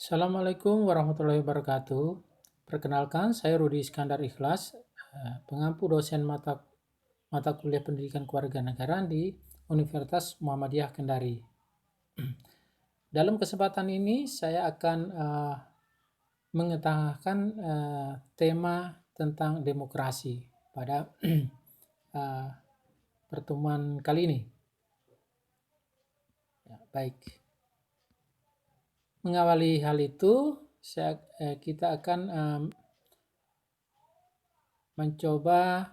Assalamualaikum warahmatullahi wabarakatuh. Perkenalkan, saya Rudi Iskandar Ikhlas, pengampu dosen mata kuliah Pendidikan Kewarganegaraan di Universitas Muhammadiyah Kendari. Dalam kesempatan ini saya akan mengutarakan tema tentang demokrasi pada pertemuan kali ini. Ya, baik. Mengawali hal itu, kita akan mencoba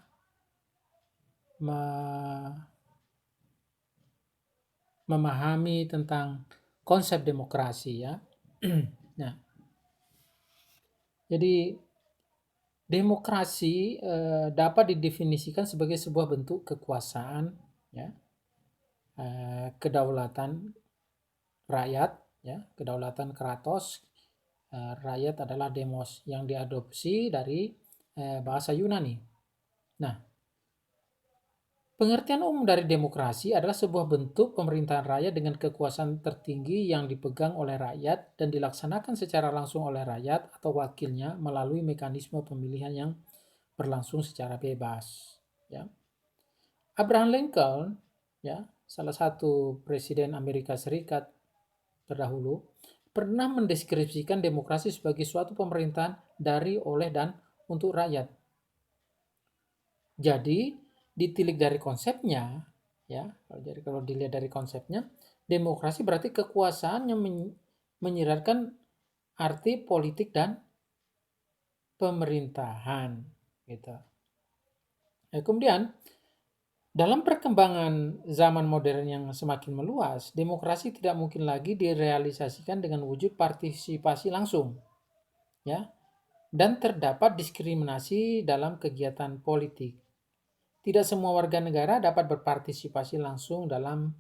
memahami tentang konsep demokrasi ya. Nah, jadi demokrasi dapat didefinisikan sebagai sebuah bentuk kekuasaan ya, kedaulatan rakyat ya, kedaulatan kratos. Rakyat adalah demos yang diadopsi dari bahasa Yunani. Nah, pengertian umum dari demokrasi adalah sebuah bentuk pemerintahan rakyat dengan kekuasaan tertinggi yang dipegang oleh rakyat dan dilaksanakan secara langsung oleh rakyat atau wakilnya melalui mekanisme pemilihan yang berlangsung secara bebas. Ya. Abraham Lincoln, ya, salah satu presiden Amerika Serikat terdahulu, pernah mendeskripsikan demokrasi sebagai suatu pemerintahan dari, oleh, dan untuk rakyat. Jadi, ditilik dari konsepnya, ya, jadi kalau dilihat dari konsepnya, demokrasi berarti kekuasaan yang menyiratkan arti politik dan pemerintahan, gitu. Kemudian, dalam perkembangan zaman modern yang semakin meluas, demokrasi tidak mungkin lagi direalisasikan dengan wujud partisipasi langsung, ya, dan terdapat diskriminasi dalam kegiatan politik. Tidak semua warga negara dapat berpartisipasi langsung dalam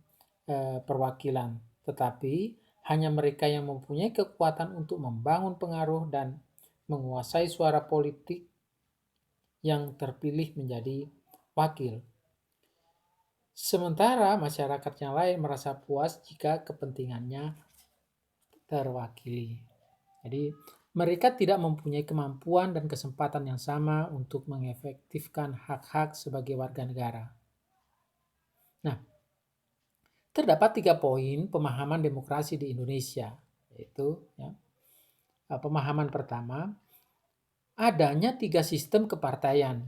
perwakilan, tetapi hanya mereka yang mempunyai kekuatan untuk membangun pengaruh dan menguasai suara politik yang terpilih menjadi wakil. Sementara masyarakat yang lain merasa puas jika kepentingannya terwakili. Jadi mereka tidak mempunyai kemampuan dan kesempatan yang sama untuk mengefektifkan hak-hak sebagai warga negara. Nah, terdapat 3 poin pemahaman demokrasi di Indonesia, yaitu ya, pemahaman pertama, adanya 3 sistem kepartaian,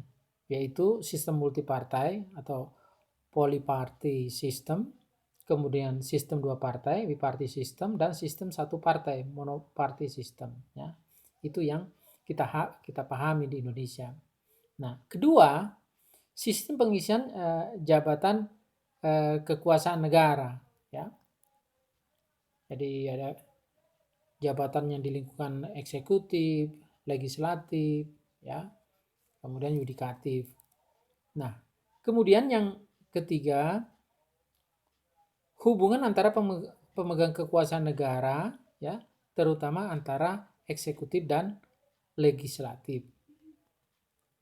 yaitu sistem multipartai atau polyparty system, kemudian sistem 2 partai, biparty system, dan sistem 1 partai, monoparty system. Ya. Itu yang kita pahami di Indonesia. Nah, kedua, sistem pengisian jabatan kekuasaan negara. Ya. Jadi ada jabatan yang di lingkungan eksekutif, legislatif, ya, kemudian yudikatif. Nah, kemudian yang ketiga, hubungan antara pemegang kekuasaan negara, ya, terutama antara eksekutif dan legislatif.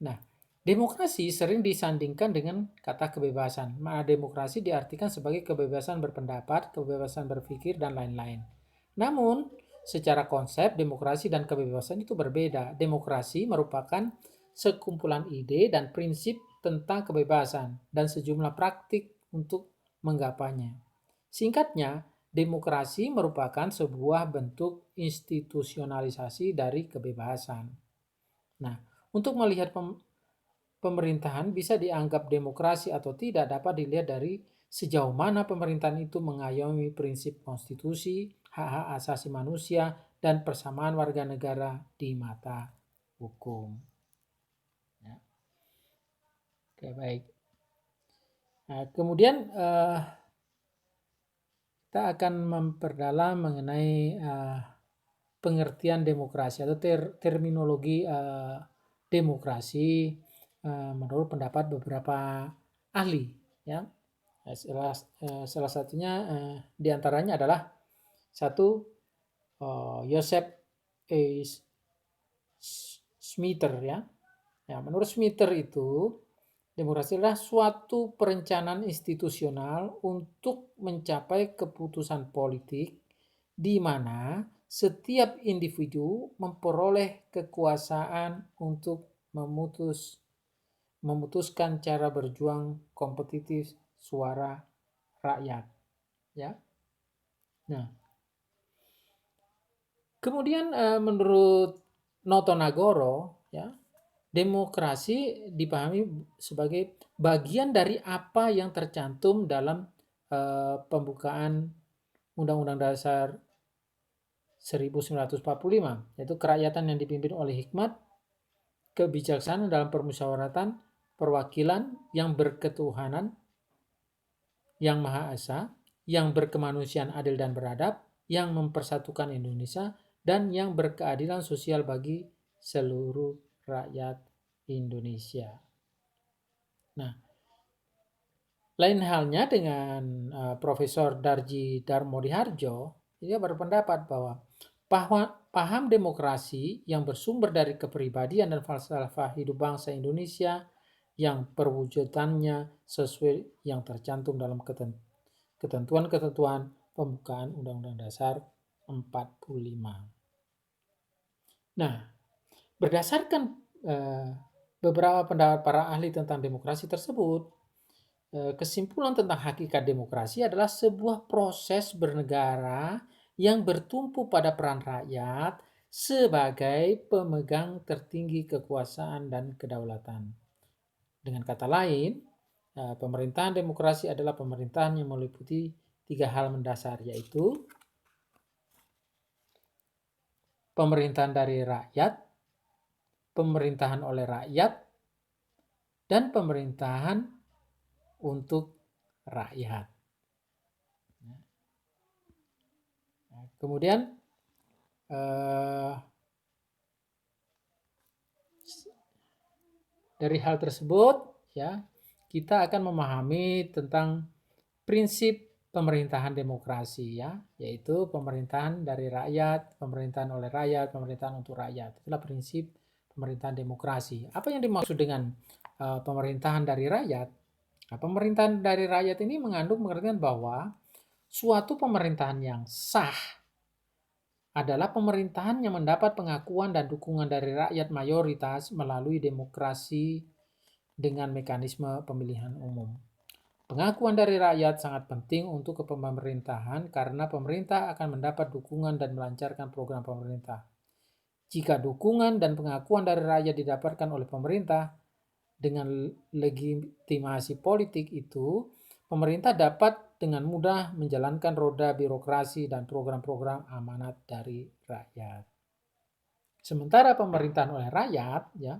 Nah, demokrasi sering disandingkan dengan kata kebebasan. Mana demokrasi diartikan sebagai kebebasan berpendapat, kebebasan berpikir, dan lain-lain. Namun, secara konsep demokrasi dan kebebasan itu berbeda. Demokrasi merupakan sekumpulan ide dan prinsip tentang kebebasan dan sejumlah praktik untuk menggapainya. Singkatnya, demokrasi merupakan sebuah bentuk institusionalisasi dari kebebasan. Nah, untuk melihat pemerintahan bisa dianggap demokrasi atau tidak dapat dilihat dari sejauh mana pemerintahan itu mengayomi prinsip konstitusi, hak-hak asasi manusia, dan persamaan warga negara di mata hukum. Ya. Oke, baik. Nah, kemudian kita akan memperdalam mengenai pengertian demokrasi atau terminologi demokrasi menurut pendapat beberapa ahli. Ya. Salah satunya diantaranya adalah satu Joseph A. Smither ya. Ya, menurut Smither itu demokrasi adalah suatu perencanaan institusional untuk mencapai keputusan politik di mana setiap individu memperoleh kekuasaan untuk memutuskan cara berjuang kompetitif suara rakyat, ya. Nah, kemudian menurut Noto Nagoro, ya, demokrasi dipahami sebagai bagian dari apa yang tercantum dalam pembukaan Undang-Undang Dasar 1945, yaitu kerakyatan yang dipimpin oleh hikmat, kebijaksanaan dalam permusyawaratan, perwakilan yang berketuhanan, yang Maha Esa, yang berkemanusiaan adil dan beradab, yang mempersatukan Indonesia, dan yang berkeadilan sosial bagi seluruh rakyat Indonesia. Nah, lain halnya dengan Profesor Darji Darmodiharjo, dia berpendapat bahwa paham demokrasi yang bersumber dari kepribadian dan falsafah hidup bangsa Indonesia yang perwujudannya sesuai yang tercantum dalam ketentuan-ketentuan pembukaan Undang-Undang Dasar 45. Nah, berdasarkan beberapa pendapat para ahli tentang demokrasi tersebut, kesimpulan tentang hakikat demokrasi adalah sebuah proses bernegara yang bertumpu pada peran rakyat sebagai pemegang tertinggi kekuasaan dan kedaulatan. Dengan kata lain, pemerintahan demokrasi adalah pemerintahan yang meliputi 3 hal mendasar, yaitu pemerintahan dari rakyat, pemerintahan oleh rakyat, dan pemerintahan untuk rakyat. Kemudian dari hal tersebut, ya, kita akan memahami tentang prinsip pemerintahan demokrasi, ya, yaitu pemerintahan dari rakyat, pemerintahan oleh rakyat, pemerintahan untuk rakyat. Itulah prinsip pemerintahan demokrasi. Apa yang dimaksud dengan pemerintahan dari rakyat? Nah, pemerintahan dari rakyat ini mengandung pengertian bahwa suatu pemerintahan yang sah adalah pemerintahan yang mendapat pengakuan dan dukungan dari rakyat mayoritas melalui demokrasi dengan mekanisme pemilihan umum. Pengakuan dari rakyat sangat penting untuk kepemerintahan karena pemerintah akan mendapat dukungan dan melancarkan program pemerintah. Jika dukungan dan pengakuan dari rakyat didapatkan oleh pemerintah, dengan legitimasi politik itu, pemerintah dapat dengan mudah menjalankan roda birokrasi dan program-program amanat dari rakyat. Sementara pemerintahan oleh rakyat, ya,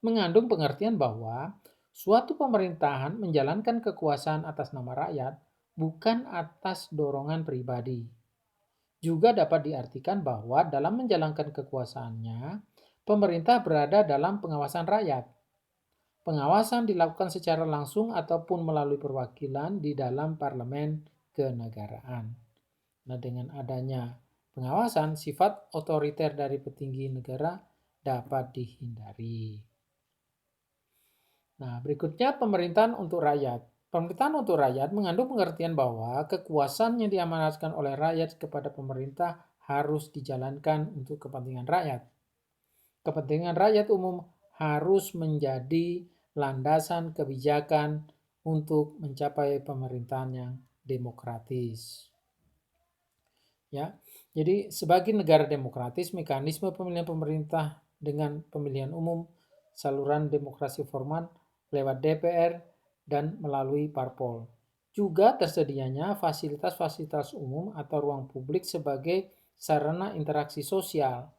mengandung pengertian bahwa suatu pemerintahan menjalankan kekuasaan atas nama rakyat bukan atas dorongan pribadi. Juga dapat diartikan bahwa dalam menjalankan kekuasaannya, pemerintah berada dalam pengawasan rakyat. Pengawasan dilakukan secara langsung ataupun melalui perwakilan di dalam parlemen kenegaraan. Nah, dengan adanya pengawasan, sifat otoriter dari petinggi negara dapat dihindari. Nah, berikutnya pemerintahan untuk rakyat. Pemerintahan untuk rakyat mengandung pengertian bahwa kekuasaan yang diamanatkan oleh rakyat kepada pemerintah harus dijalankan untuk kepentingan rakyat. Kepentingan rakyat umum harus menjadi landasan kebijakan untuk mencapai pemerintahan yang demokratis. Ya, jadi sebagai negara demokratis, mekanisme pemilihan pemerintah dengan pemilihan umum, saluran demokrasi formal lewat DPR dan melalui parpol. Juga tersedianya fasilitas-fasilitas umum atau ruang publik sebagai sarana interaksi sosial.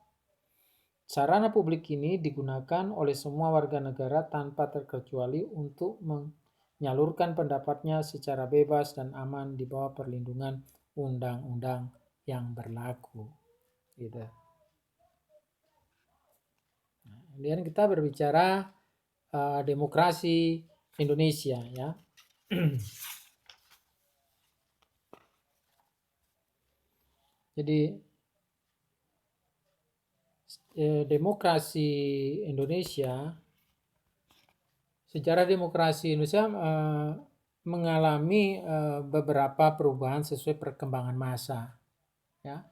Sarana publik ini digunakan oleh semua warga negara tanpa terkecuali untuk menyalurkan pendapatnya secara bebas dan aman di bawah perlindungan undang-undang yang berlaku. Gitu. Nah, kemudian kita berbicara demokrasi Indonesia, ya. Jadi demokrasi Indonesia, sejarah demokrasi Indonesia mengalami beberapa perubahan sesuai perkembangan masa, ya.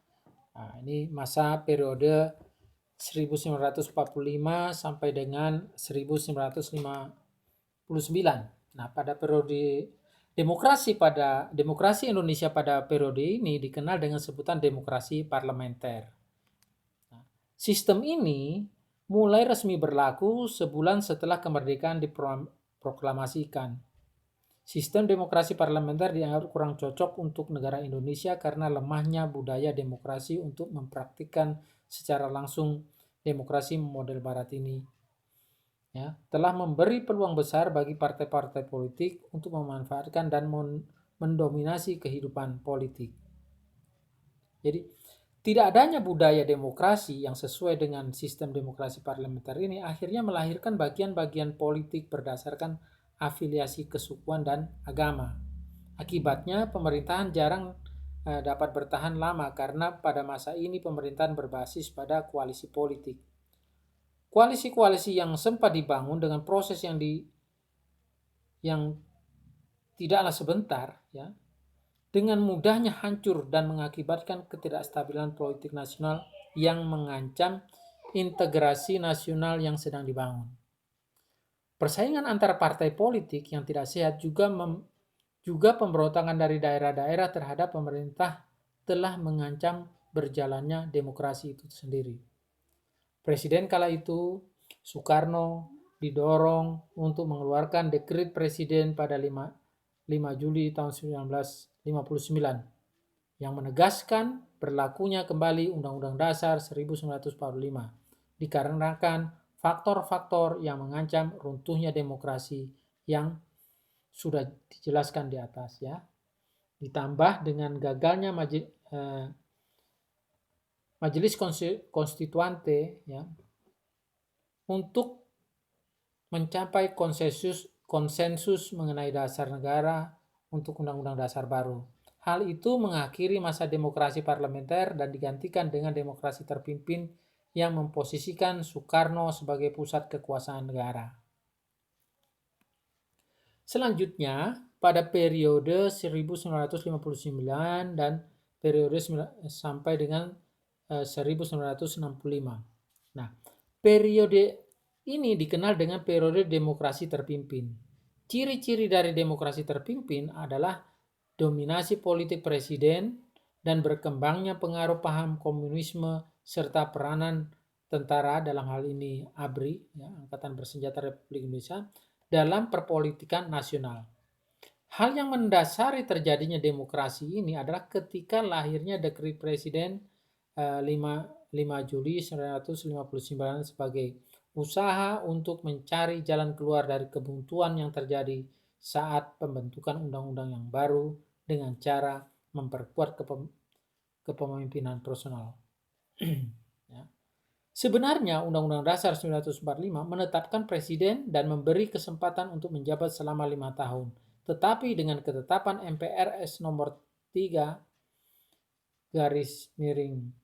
Nah, ini masa periode 1945 sampai dengan 1959. Nah, pada periode demokrasi Indonesia pada periode ini dikenal dengan sebutan demokrasi parlementer. Nah, sistem ini mulai resmi berlaku sebulan setelah kemerdekaan diproklamasikan. Sistem demokrasi parlementer dianggap kurang cocok untuk negara Indonesia karena lemahnya budaya demokrasi untuk mempraktikkan secara langsung demokrasi model barat ini. Ya, telah memberi peluang besar bagi partai-partai politik untuk memanfaatkan dan mendominasi kehidupan politik. Jadi, tidak adanya budaya demokrasi yang sesuai dengan sistem demokrasi parlementer ini akhirnya melahirkan bagian-bagian politik berdasarkan afiliasi kesukuan dan agama. Akibatnya, pemerintahan jarang dapat bertahan lama karena pada masa ini pemerintahan berbasis pada koalisi politik. Koalisi-koalisi yang sempat dibangun dengan proses yang tidaklah sebentar, ya, dengan mudahnya hancur dan mengakibatkan ketidakstabilan politik nasional yang mengancam integrasi nasional yang sedang dibangun. Persaingan antara partai politik yang tidak sehat juga pemberontakan dari daerah-daerah terhadap pemerintah telah mengancam berjalannya demokrasi itu sendiri. Presiden kala itu, Soekarno, didorong untuk mengeluarkan dekret presiden pada 5 Juli tahun 1959 yang menegaskan berlakunya kembali Undang-Undang Dasar 1945 dikarenakan faktor-faktor yang mengancam runtuhnya demokrasi yang sudah dijelaskan di atas, ya. Ditambah dengan gagalnya Majelis Konstituante, ya, untuk mencapai konsensus mengenai dasar negara untuk Undang-Undang Dasar baru. Hal itu mengakhiri masa demokrasi parlementer dan digantikan dengan demokrasi terpimpin yang memposisikan Soekarno sebagai pusat kekuasaan negara. Selanjutnya, pada periode 1959 dan periode sampai dengan 1965. Nah, periode ini dikenal dengan periode demokrasi terpimpin. Ciri-ciri dari demokrasi terpimpin adalah dominasi politik presiden dan berkembangnya pengaruh paham komunisme serta peranan tentara, dalam hal ini ABRI, ya, Angkatan Bersenjata Republik Indonesia, dalam perpolitikan nasional. Hal yang mendasari terjadinya demokrasi ini adalah ketika lahirnya dekret presiden 5 Juli 1959 sebagai usaha untuk mencari jalan keluar dari kebuntuan yang terjadi saat pembentukan undang-undang yang baru dengan cara memperkuat kepemimpinan personal. Ya. Sebenarnya Undang-Undang Dasar 1945 menetapkan presiden dan memberi kesempatan untuk menjabat selama 5 tahun. Tetapi dengan ketetapan MPRS nomor 3 garis miring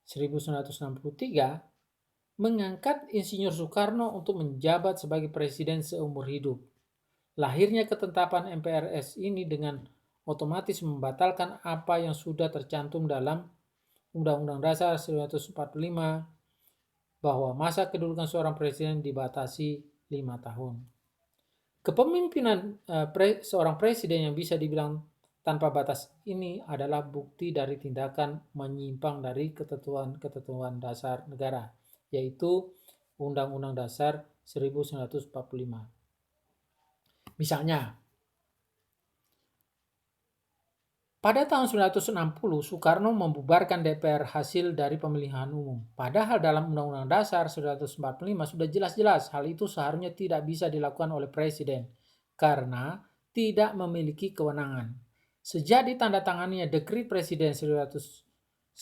1963 mengangkat Insinyur Soekarno untuk menjabat sebagai presiden seumur hidup. Lahirnya ketetapan MPRS ini dengan otomatis membatalkan apa yang sudah tercantum dalam Undang-Undang Dasar 1945 bahwa masa kedudukan seorang presiden dibatasi 5 tahun. Kepemimpinan seorang presiden yang bisa dibilang tanpa batas ini adalah bukti dari tindakan menyimpang dari ketentuan dasar negara, yaitu Undang-Undang Dasar 1945. Misalnya, pada tahun 1960, Soekarno membubarkan DPR hasil dari pemilihan umum. Padahal dalam Undang-Undang Dasar 1945 sudah jelas-jelas hal itu seharusnya tidak bisa dilakukan oleh presiden karena tidak memiliki kewenangan. Sejak ditandatanganinya dekret presiden 1959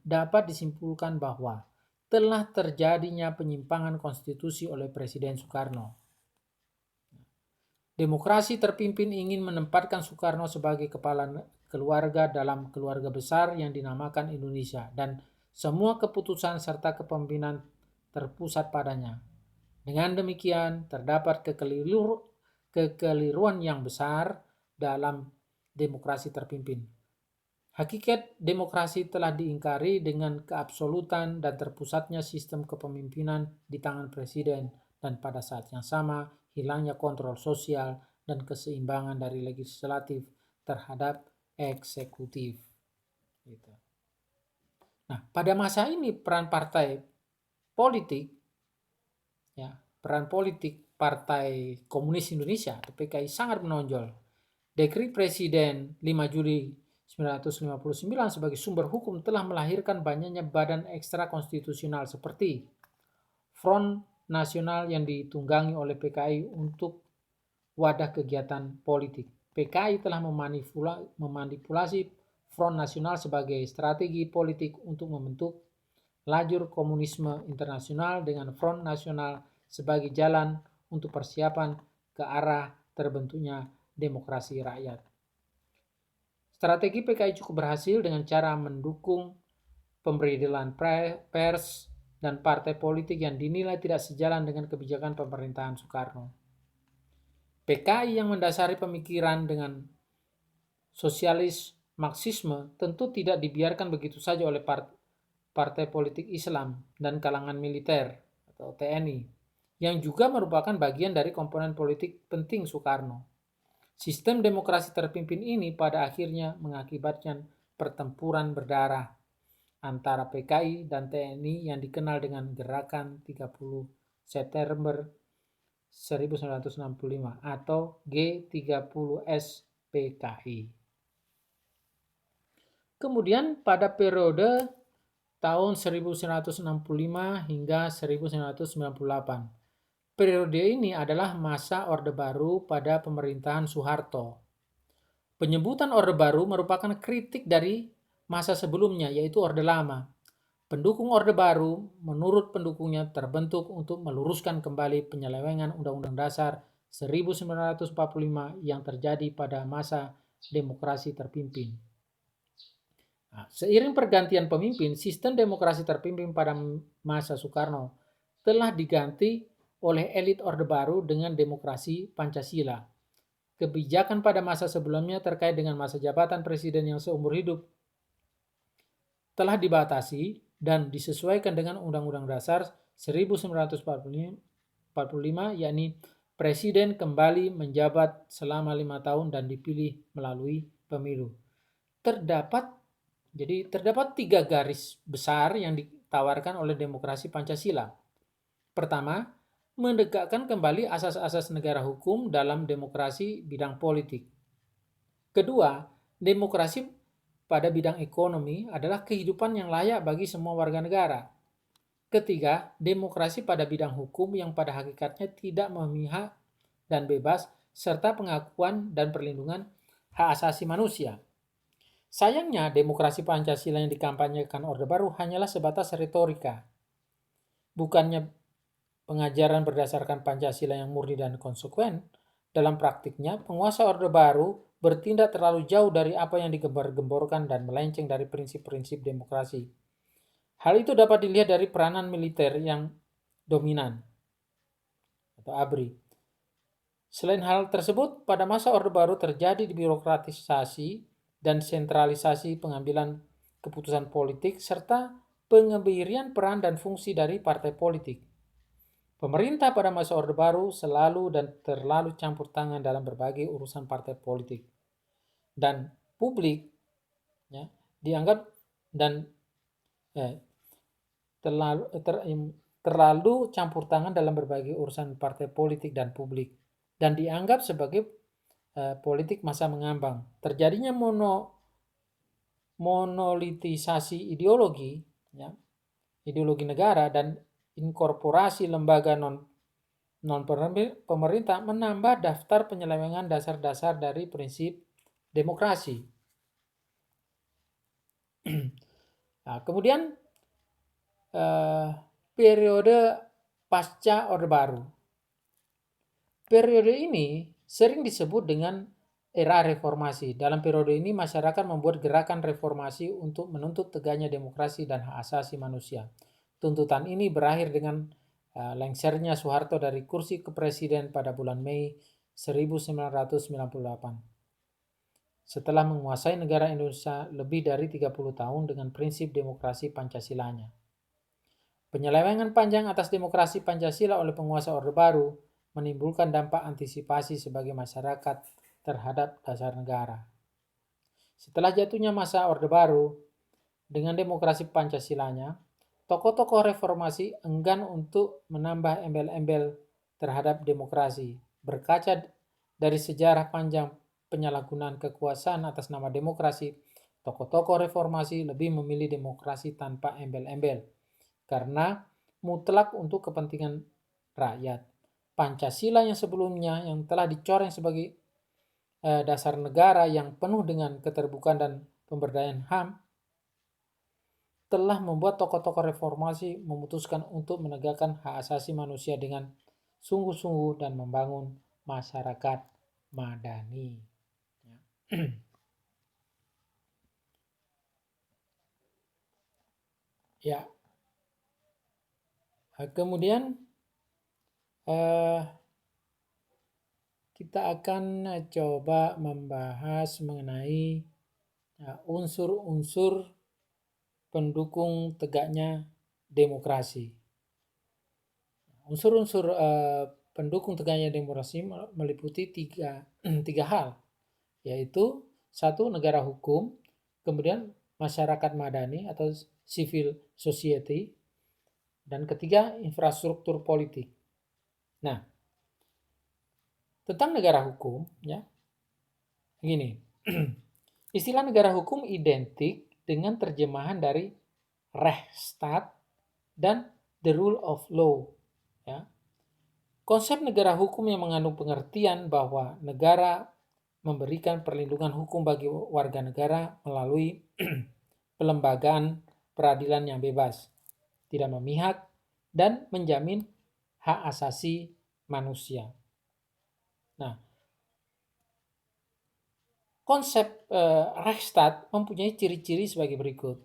dapat disimpulkan bahwa telah terjadinya penyimpangan konstitusi oleh Presiden Soekarno. Demokrasi terpimpin ingin menempatkan Soekarno sebagai kepala keluarga dalam keluarga besar yang dinamakan Indonesia dan semua keputusan serta kepemimpinan terpusat padanya. Dengan demikian, terdapat kekeliruan yang besar dalam demokrasi terpimpin. Hakikat demokrasi telah diingkari dengan keabsolutan dan terpusatnya sistem kepemimpinan di tangan presiden, dan pada saat yang sama hilangnya kontrol sosial dan keseimbangan dari legislatif terhadap eksekutif. Gitu. Nah, pada masa ini peran partai politik, ya, peran politik Partai Komunis Indonesia atau PKI sangat menonjol. Dekrit Presiden 5 Juli 1959 sebagai sumber hukum telah melahirkan banyaknya badan ekstra konstitusional seperti Front Nasional yang ditunggangi oleh PKI untuk wadah kegiatan politik. PKI telah memanipulasi Front Nasional sebagai strategi politik untuk membentuk lajur komunisme internasional dengan Front Nasional sebagai jalan untuk persiapan ke arah terbentuknya demokrasi rakyat. Strategi PKI cukup berhasil dengan cara mendukung pemberitaan pers dan partai politik yang dinilai tidak sejalan dengan kebijakan pemerintahan Soekarno. PKI yang mendasari pemikiran dengan sosialis Marxisme tentu tidak dibiarkan begitu saja oleh partai politik Islam dan kalangan militer atau TNI, yang juga merupakan bagian dari komponen politik penting Soekarno. Sistem demokrasi terpimpin ini pada akhirnya mengakibatkan pertempuran berdarah antara PKI dan TNI yang dikenal dengan Gerakan 30 September 1965 atau G30S PKI. Kemudian pada periode tahun 1965 hingga 1998. Periode ini adalah masa Orde Baru pada pemerintahan Soeharto. Penyebutan Orde Baru merupakan kritik dari masa sebelumnya, yaitu Orde Lama. Pendukung Orde Baru menurut pendukungnya terbentuk untuk meluruskan kembali penyelewengan Undang-Undang Dasar 1945 yang terjadi pada masa demokrasi terpimpin. Nah, seiring pergantian pemimpin, sistem demokrasi terpimpin pada masa Soekarno telah diganti oleh elit Orde Baru dengan demokrasi Pancasila. Kebijakan pada masa sebelumnya terkait dengan masa jabatan presiden yang seumur hidup telah dibatasi dan disesuaikan dengan Undang-Undang Dasar 1945, yakni presiden kembali menjabat selama 5 tahun dan dipilih melalui pemilu. Terdapat 3 garis besar yang ditawarkan oleh demokrasi Pancasila. Pertama, menegakkan kembali asas-asas negara hukum dalam demokrasi bidang politik. Kedua, demokrasi pada bidang ekonomi adalah kehidupan yang layak bagi semua warga negara. Ketiga, demokrasi pada bidang hukum yang pada hakikatnya tidak memihak dan bebas, serta pengakuan dan perlindungan hak asasi manusia. Sayangnya, demokrasi Pancasila yang dikampanyekan Orde Baru hanyalah sebatas retorika. Bukannya pengajaran berdasarkan Pancasila yang murni dan konsekuen, dalam praktiknya penguasa Orde Baru bertindak terlalu jauh dari apa yang digembar-gemborkan dan melenceng dari prinsip-prinsip demokrasi. Hal itu dapat dilihat dari peranan militer yang dominan atau ABRI. Selain hal tersebut, pada masa Orde Baru terjadi birokratisasi dan sentralisasi pengambilan keputusan politik serta pengebirian peran dan fungsi dari partai politik. Pemerintah pada masa Orde Baru selalu dan terlalu campur tangan dalam berbagai urusan partai politik. Dan publik dianggap terlalu campur tangan dalam berbagai urusan partai politik dan publik, dan dianggap sebagai politik masa mengambang. Terjadinya monolitisasi ideologi, ideologi negara, dan inkorporasi lembaga non pemerintah menambah daftar penyelewengan dasar-dasar dari prinsip demokrasi. Nah, kemudian periode pasca Orde Baru. Periode ini sering disebut dengan era reformasi. Dalam periode ini masyarakat membuat gerakan reformasi untuk menuntut tegaknya demokrasi dan hak asasi manusia. Tuntutan ini berakhir dengan lengsernya Soeharto dari kursi kepresiden pada bulan Mei 1998. setelah menguasai negara Indonesia lebih dari 30 tahun dengan prinsip demokrasi Pancasilanya. Penyelewengan panjang atas demokrasi Pancasila oleh penguasa Orde Baru menimbulkan dampak antisipasi sebagai masyarakat terhadap dasar negara. Setelah jatuhnya masa Orde Baru, dengan demokrasi Pancasilanya, tokoh-tokoh reformasi enggan untuk menambah embel-embel terhadap demokrasi. Berkaca dari sejarah panjang penyalahgunaan kekuasaan atas nama demokrasi, tokoh-tokoh reformasi lebih memilih demokrasi tanpa embel-embel karena mutlak untuk kepentingan rakyat. Pancasila yang sebelumnya yang telah dicoreng sebagai dasar negara yang penuh dengan keterbukaan dan pemberdayaan HAM telah membuat tokoh-tokoh reformasi memutuskan untuk menegakkan hak asasi manusia dengan sungguh-sungguh dan membangun masyarakat madani. Ya, kemudian kita akan coba membahas mengenai unsur-unsur pendukung tegaknya demokrasi. Unsur-unsur pendukung tegaknya demokrasi meliputi tiga hal, yaitu satu, negara hukum, kemudian masyarakat madani atau civil society, dan ketiga, infrastruktur politik. Nah, tentang negara hukum, ya, begini. Istilah negara hukum identik dengan terjemahan dari Rechtsstaat dan the rule of law. Ya. Konsep negara hukum yang mengandung pengertian bahwa negara memberikan perlindungan hukum bagi warga negara melalui pelembagaan peradilan yang bebas, tidak memihak, dan menjamin hak asasi manusia. Nah, konsep Rechtsstaat mempunyai ciri-ciri sebagai berikut.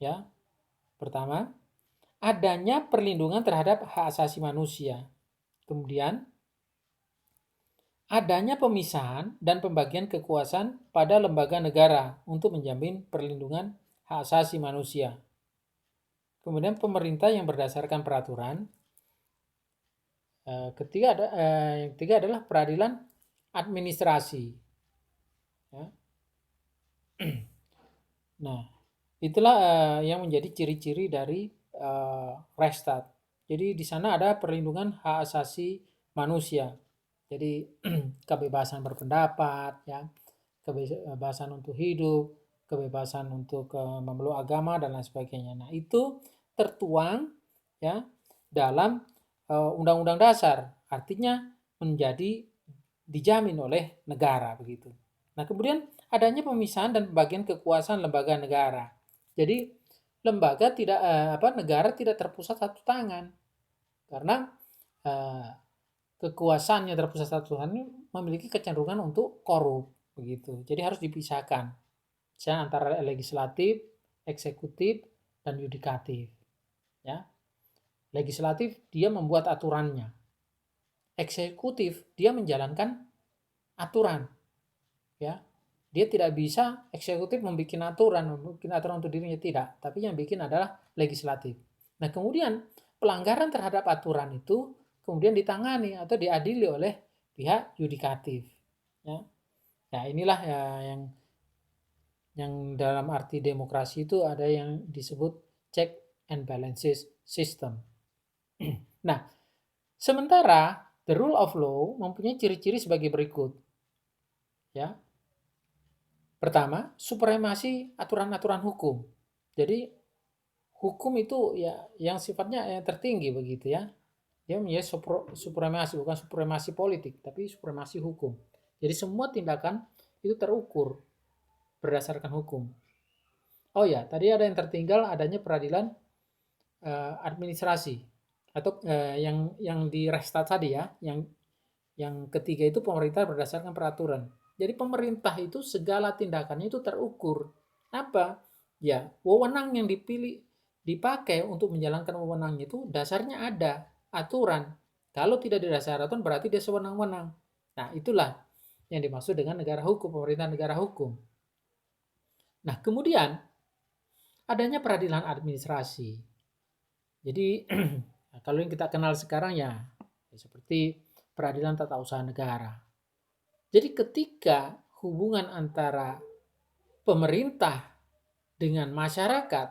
Ya, pertama, adanya perlindungan terhadap hak asasi manusia. Kemudian, adanya pemisahan dan pembagian kekuasaan pada lembaga negara untuk menjamin perlindungan hak asasi manusia. Kemudian, pemerintah yang berdasarkan peraturan. Yang ketiga adalah peradilan administrasi. Ya. Nah, itulah yang menjadi ciri-ciri dari Rechtsstaat. Jadi di sana ada perlindungan hak asasi manusia. Jadi kebebasan berpendapat, ya, kebebasan untuk hidup, kebebasan untuk memeluk agama dan lain sebagainya. Nah, itu tertuang ya dalam Undang-Undang Dasar, artinya menjadi dijamin oleh negara begitu. Nah, kemudian adanya pemisahan dan pembagian kekuasaan lembaga negara. Jadi lembaga negara tidak terpusat satu tangan karena kekuasaannya terpusat satu tangan ini memiliki kecenderungan untuk korup begitu. Jadi harus dipisahkan antara legislatif, eksekutif, dan yudikatif. Ya. Legislatif dia membuat aturannya. Eksekutif dia menjalankan aturan. Ya. Dia tidak bisa eksekutif membuat aturan untuk dirinya, tidak, tapi yang bikin adalah legislatif. Nah, kemudian pelanggaran terhadap aturan itu kemudian ditangani atau diadili oleh pihak yudikatif. Ya. Nah, inilah ya yang dalam arti demokrasi itu ada yang disebut check and balances system. Nah, sementara the rule of law mempunyai ciri-ciri sebagai berikut. Ya. Pertama, supremasi aturan-aturan hukum. Jadi hukum itu ya yang sifatnya tertinggi begitu ya. Dia menjadi supremasi, bukan supremasi politik, tapi supremasi hukum. Jadi semua tindakan itu terukur berdasarkan hukum. Oh ya, tadi ada yang tertinggal, adanya peradilan administrasi atau yang di Rechtsstaat tadi ya, yang ketiga itu pemerintah berdasarkan peraturan. Jadi pemerintah itu segala tindakannya itu terukur. Apa? Ya, wewenang yang dipakai untuk menjalankan wewenangnya itu dasarnya ada aturan. Kalau tidak didasarkan aturan berarti dia sewenang-wenang. Nah, itulah yang dimaksud dengan negara hukum, pemerintahan negara hukum. Nah, kemudian adanya peradilan administrasi. Jadi kalau yang kita kenal sekarang ya seperti peradilan tata usaha negara. Jadi ketika hubungan antara pemerintah dengan masyarakat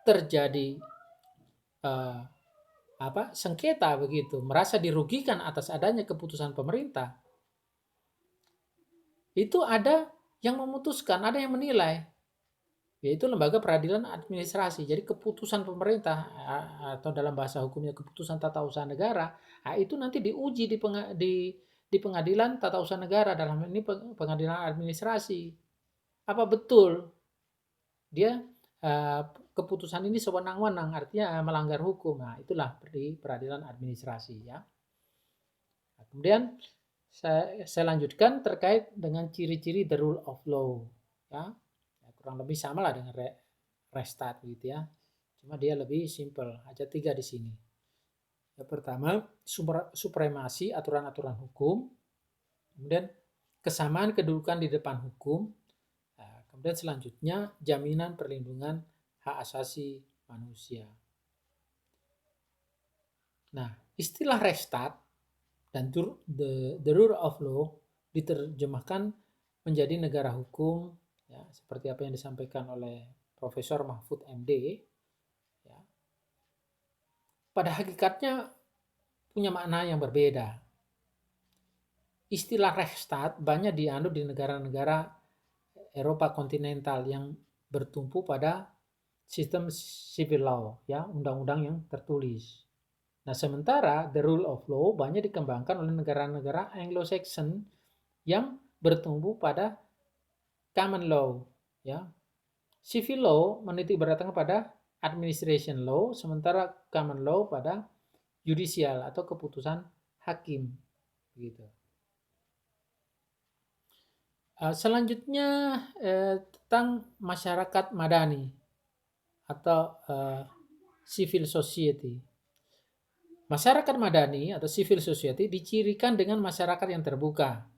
terjadi sengketa begitu, merasa dirugikan atas adanya keputusan pemerintah, itu ada yang memutuskan, ada yang menilai, yaitu lembaga peradilan administrasi. Jadi keputusan pemerintah atau dalam bahasa hukumnya keputusan tata usaha negara, itu nanti diuji di pengadilan tata usaha negara, dalam ini pengadilan administrasi. Apa betul dia keputusan ini sewenang-wenang, artinya melanggar hukum. Nah, itulah di peradilan administrasi ya. Nah, kemudian saya lanjutkan terkait dengan ciri-ciri the rule of law ya. Kurang lebih sama lah dengan Restat gitu ya. Cuma dia lebih simple, aja 3 di sini. Yang pertama, supremasi aturan-aturan hukum. Kemudian kesamaan kedudukan di depan hukum. Nah, kemudian selanjutnya jaminan perlindungan hak asasi manusia. Nah, istilah Restat dan the rule of law diterjemahkan menjadi negara hukum ya, seperti apa yang disampaikan oleh Profesor Mahfud MD ya. Pada hakikatnya punya makna yang berbeda. Istilah Rechtsstaat banyak dianut di negara-negara Eropa kontinental yang bertumpu pada sistem civil law ya, undang-undang yang tertulis. Nah, sementara the rule of law banyak dikembangkan oleh negara-negara Anglo-Saxon yang bertumbuh pada common law ya. Civil law menitik beratkan pada administration law, sementara common law pada judicial atau keputusan hakim gitu. Selanjutnya tentang masyarakat madani atau civil society. Masyarakat madani atau civil society dicirikan dengan masyarakat yang terbuka,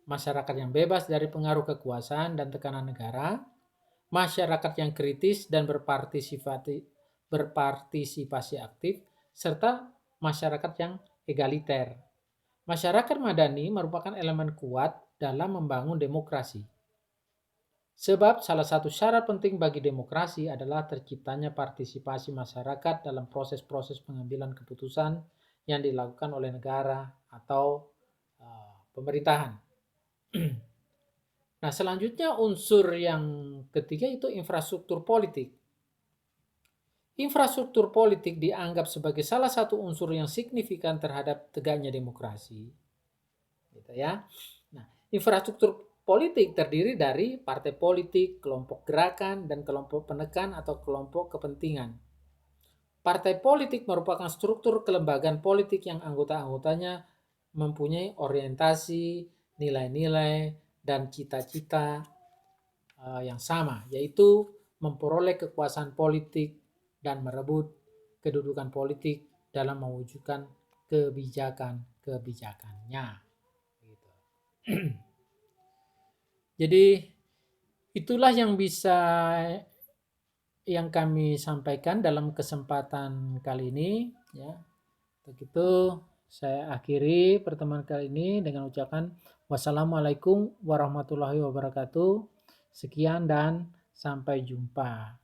masyarakat yang bebas dari pengaruh kekuasaan dan tekanan negara, masyarakat yang kritis dan berpartisipasi aktif, serta masyarakat yang egaliter. Masyarakat madani merupakan elemen kuat dalam membangun demokrasi. Sebab salah satu syarat penting bagi demokrasi adalah terciptanya partisipasi masyarakat dalam proses-proses pengambilan keputusan yang dilakukan oleh negara atau pemerintahan. Nah, selanjutnya unsur yang ketiga itu infrastruktur politik. Infrastruktur politik dianggap sebagai salah satu unsur yang signifikan terhadap tegaknya demokrasi. Gitu ya. Nah, infrastruktur politik terdiri dari partai politik, kelompok gerakan, dan kelompok penekan atau kelompok kepentingan. Partai politik merupakan struktur kelembagaan politik yang anggota-anggotanya mempunyai orientasi, nilai-nilai, dan cita-cita yang sama, yaitu memperoleh kekuasaan politik dan merebut kedudukan politik dalam mewujudkan kebijakan-kebijakannya. Gitu. Jadi itulah yang kami sampaikan dalam kesempatan kali ini ya. Begitu saya akhiri pertemuan kali ini dengan ucapan wassalamualaikum warahmatullahi wabarakatuh. Sekian dan sampai jumpa.